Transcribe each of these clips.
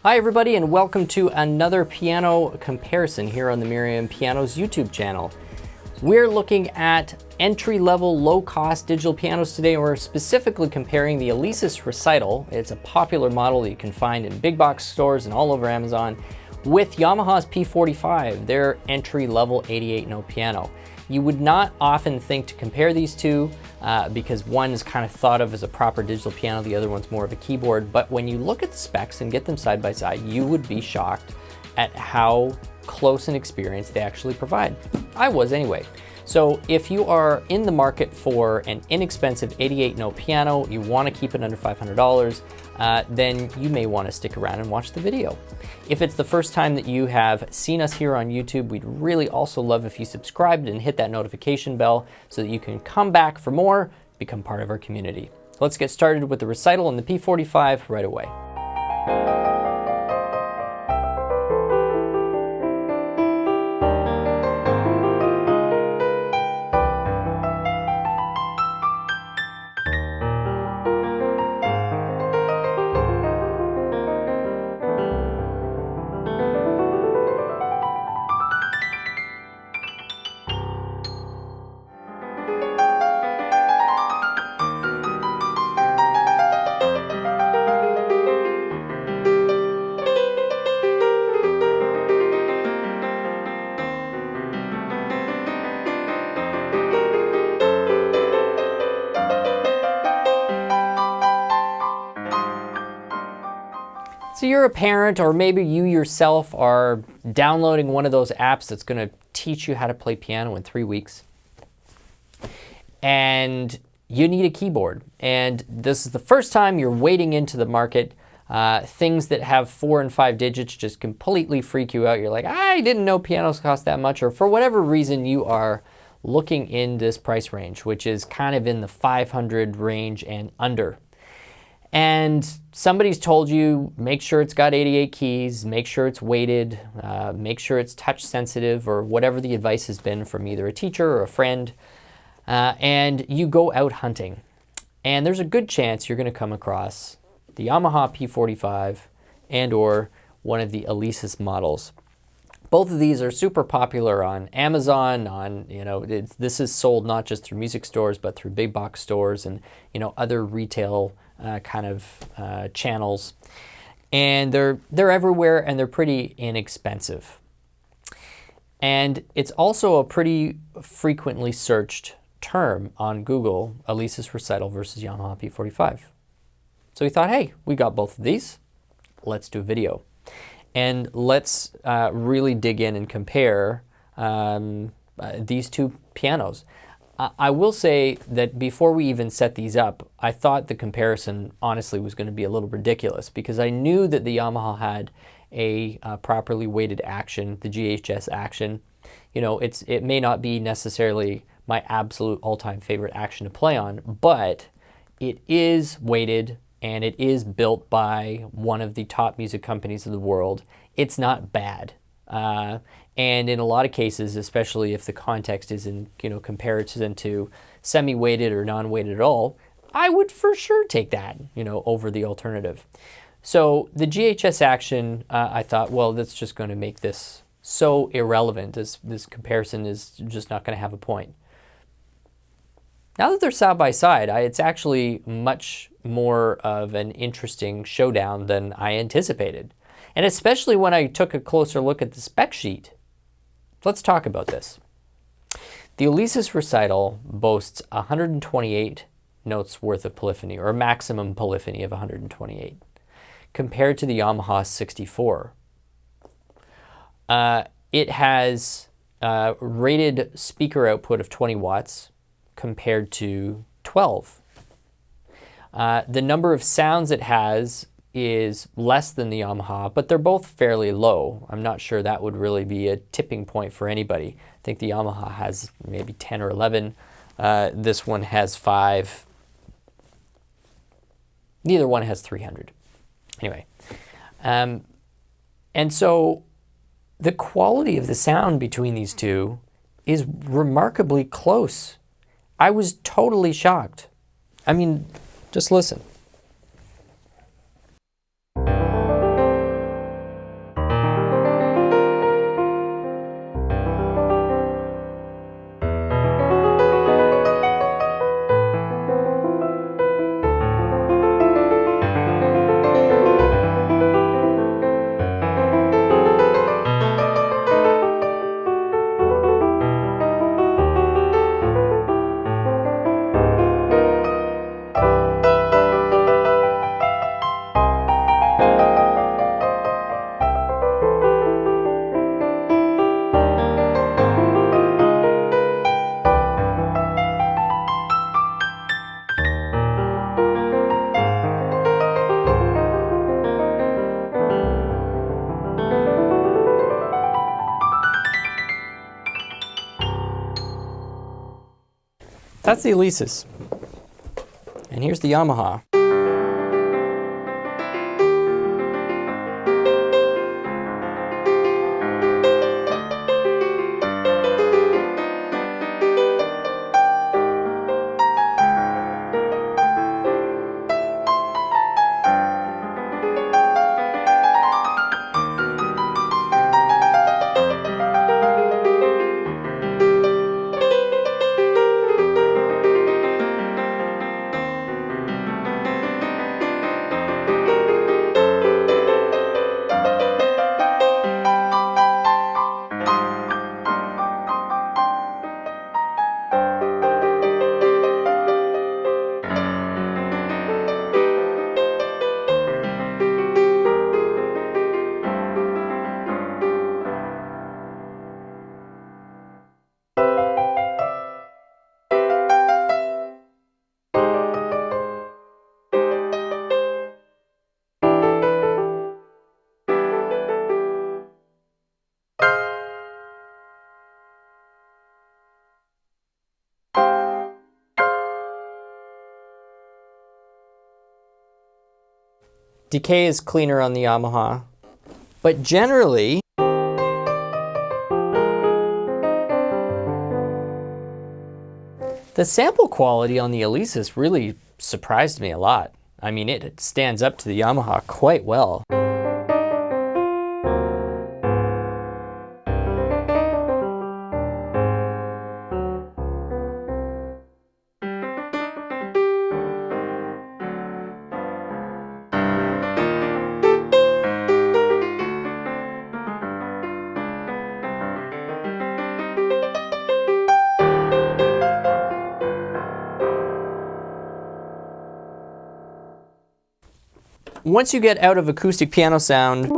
Hi everybody, and welcome to another piano comparison here on the Merriam Pianos YouTube channel. We're looking at entry-level, low-cost digital pianos today. We're specifically comparing the Alesis Recital. It's a popular model that you can find in big box stores and all over Amazon, with Yamaha's P45, their entry-level 88-note piano. You would not often think to compare these two because one is kind of thought of as a proper digital piano, the other one's more of a keyboard. But when you look at the specs and get them side by side, you would be shocked at how close an experience they actually provide. I was anyway. So if you are in the market for an inexpensive 88-note piano, you want to keep it under $500, then you may want to stick around and watch the video. If it's the first time that you have seen us here on YouTube, we'd really also love if you subscribed and hit that notification bell so that you can come back for more, become part of our community. Let's get started with the Recital and the P45 right away. So you're a parent, or maybe you yourself are downloading one of those apps that's going to teach you how to play piano in 3 weeks. And you need a keyboard. And this is the first time you're wading into the market. Things that have 4 and 5 digits just completely freak you out. You're like, I didn't know pianos cost that much. Or for whatever reason, you are looking in this price range, which is kind of in the 500 range and under. And somebody's told you, make sure it's got 88 keys, make sure it's weighted, make sure it's touch sensitive, or whatever the advice has been from either a teacher or a friend, and you go out hunting. And there's a good chance you're going to come across the Yamaha P45 and or one of the Alesis models. Both of these are super popular on Amazon. This is sold not just through music stores, but through big box stores and other retail channels, and they're everywhere, and they're pretty inexpensive. And it's also a pretty frequently searched term on Google, Alesis Recital versus Yamaha P45. So we thought, hey, we got both of these. Let's do a video, and let's really dig in and compare these two pianos. I will say that before we even set these up, I thought the comparison honestly was going to be a little ridiculous, because I knew that the Yamaha had a properly weighted action, the GHS action. It may not be necessarily my absolute all-time favorite action to play on, but it is weighted and it is built by one of the top music companies in the world. It's not bad. And in a lot of cases, especially if the context is in comparison to semi-weighted or non-weighted at all, I would for sure take that over the alternative. So the GHS action, I thought, well, that's just going to make this so irrelevant. This comparison is just not going to have a point. Now that they're side by side, it's actually much more of an interesting showdown than I anticipated. And especially when I took a closer look at the spec sheet. Let's talk about this. The Alesis Recital boasts 128 notes worth of polyphony, or a maximum polyphony of 128, compared to the Yamaha 64. It has rated speaker output of 20 watts compared to 12. The number of sounds it has is less than the Yamaha, but they're both fairly low. I'm not sure that would really be a tipping point for anybody. I think the Yamaha has maybe 10 or 11. This one has 5. Neither one has 300. Anyway, and so the quality of the sound between these two is remarkably close. I was totally shocked. I mean, just listen. That's the Alesis. And here's the Yamaha. Decay is cleaner on the Yamaha, but generally, the sample quality on the Alesis really surprised me a lot. I mean, it stands up to the Yamaha quite well. Once you get out of acoustic piano sound,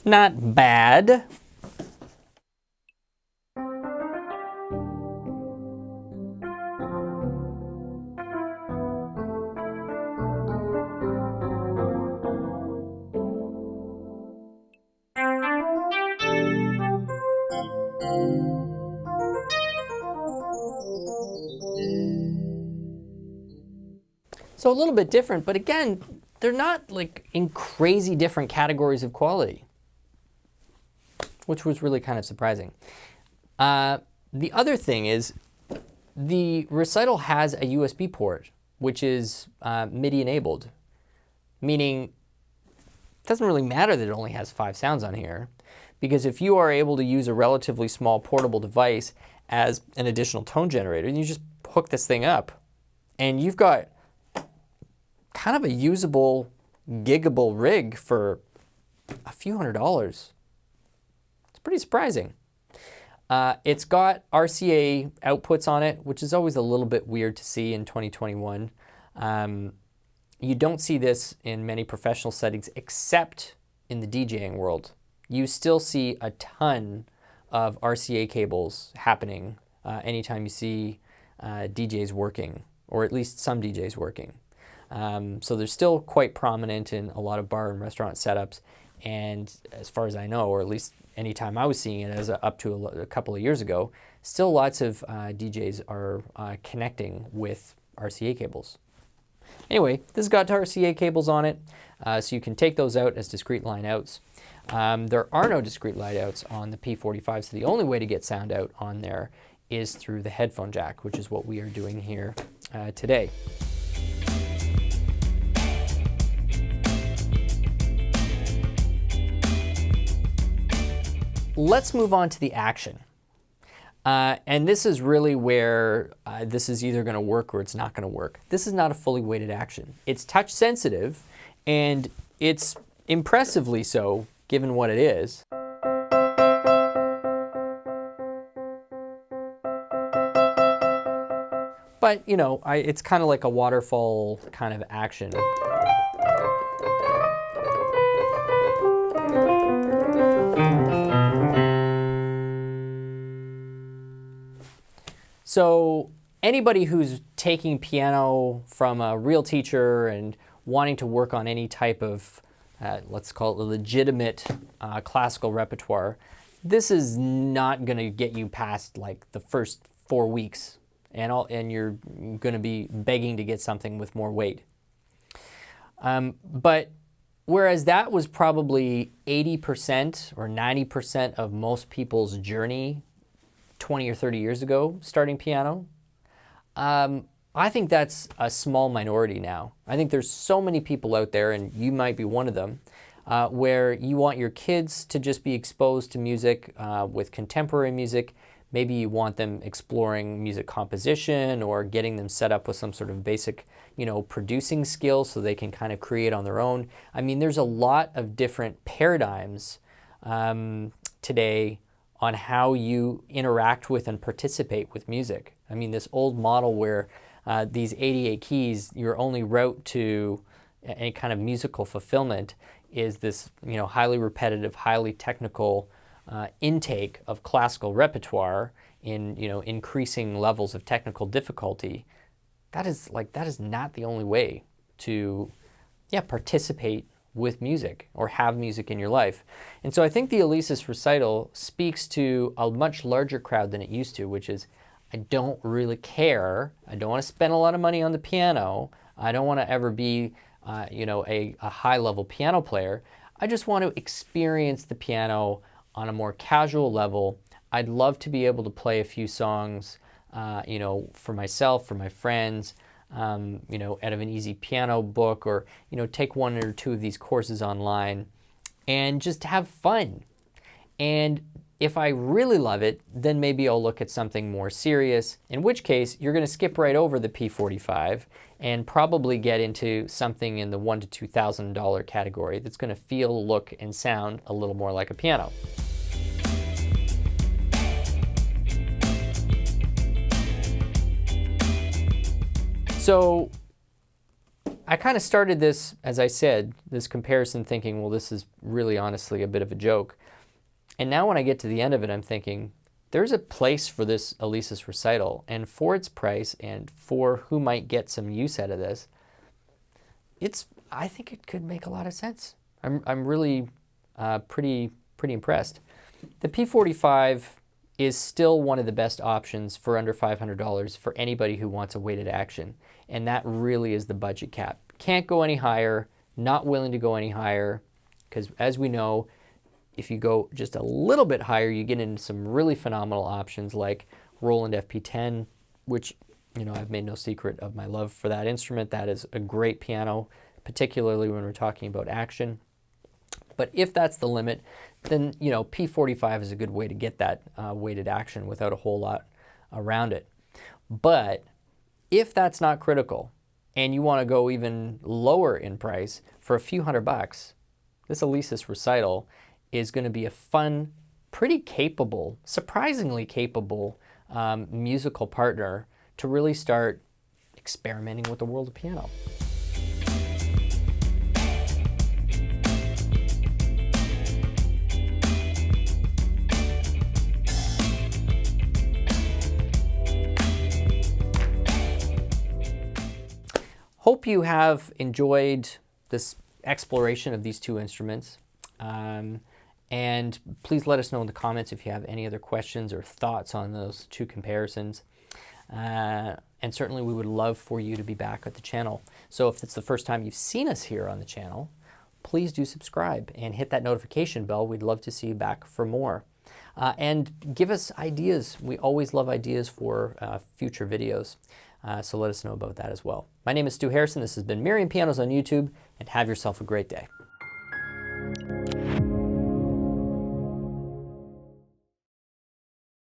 not bad. So a little bit different, but again, they're not like in crazy different categories of quality, which was really kind of surprising. The other thing is the Recital has a USB port, which is MIDI enabled, meaning it doesn't really matter that it only has 5 sounds on here, because if you are able to use a relatively small portable device as an additional tone generator, you just hook this thing up and you've got kind of a usable, giggable rig for a few $100s. It's pretty surprising. It's got RCA outputs on it, which is always a little bit weird to see in 2021. You don't see this in many professional settings except in the DJing world. You still see a ton of RCA cables happening anytime you see DJs working, or at least some DJs working. So they're still quite prominent in a lot of bar and restaurant setups. And as far as I know, or at least anytime I was seeing it as up to a couple of years ago, still lots of DJs are connecting with RCA cables. Anyway, this has got RCA cables on it, so you can take those out as discrete line outs. There are no discrete line outs on the P45, so the only way to get sound out on there is through the headphone jack, which is what we are doing here today. Let's move on to the action. And this is really where this is either going to work or it's not going to work. This is not a fully weighted action. It's touch sensitive, and it's impressively so given what it is. But, you know, it's kind of like a waterfall kind of action. So anybody who's taking piano from a real teacher and wanting to work on any type of, let's call it a legitimate classical repertoire, this is not going to get you past like the first 4 weeks, and you're going to be begging to get something with more weight. But whereas that was probably 80% or 90% of most people's journey 20 or 30 years ago starting piano, I think that's a small minority now. I think there's so many people out there, and you might be one of them, where you want your kids to just be exposed to music with contemporary music. Maybe you want them exploring music composition or getting them set up with some sort of basic, you know, producing skills so they can kind of create on their own. I mean, there's a lot of different paradigms today on how you interact with and participate with music. I mean, this old model where these 88 keys, your only route to any kind of musical fulfillment is this, you know, highly repetitive, highly technical intake of classical repertoire in, you know, increasing levels of technical difficulty. That is not the only way to, participate with music or have music in your life. And so I think the Alesis Recital speaks to a much larger crowd than it used to, which is, I don't really care. I don't want to spend a lot of money on the piano. I don't want to ever be, you know, a high-level piano player. I just want to experience the piano on a more casual level. I'd love to be able to play a few songs, you know, for myself, for my friends, you know, out of an easy piano book, or, you know, take 1 or 2 of these courses online and just have fun. And if I really love it, then maybe I'll look at something more serious, in which case you're going to skip right over the P45 and probably get into something in the $1,000 to $2,000 category that's going to feel, look, and sound a little more like a piano. So I kind of started this, as I said, this comparison thinking, well, this is really honestly a bit of a joke. And now when I get to the end of it, I'm thinking, there's a place for this Alesis Recital, and for its price and for who might get some use out of this, I think it could make a lot of sense. I'm really pretty impressed. The P45 is still one of the best options for under $500 for anybody who wants a weighted action. And that really is the budget cap. Can't go any higher, not willing to go any higher, because as we know, if you go just a little bit higher, you get into some really phenomenal options like Roland FP10, which, you know, I've made no secret of my love for that instrument. That is a great piano, particularly when we're talking about action. But if that's the limit, then, you know, P45 is a good way to get that weighted action without a whole lot around it. But if that's not critical and you want to go even lower in price, for a few $100, this Alesis Recital is going to be a fun, pretty capable, surprisingly capable musical partner to really start experimenting with the world of piano. Hope you have enjoyed this exploration of these two instruments. And please let us know in the comments if you have any other questions or thoughts on those two comparisons. And certainly we would love for you to be back at the channel. So if it's the first time you've seen us here on the channel, please do subscribe and hit that notification bell. We'd love to see you back for more. And give us ideas. We always love ideas for future videos. So let us know about that as well. My name is Stu Harrison. This has been Merriam Pianos on YouTube, and have yourself a great day.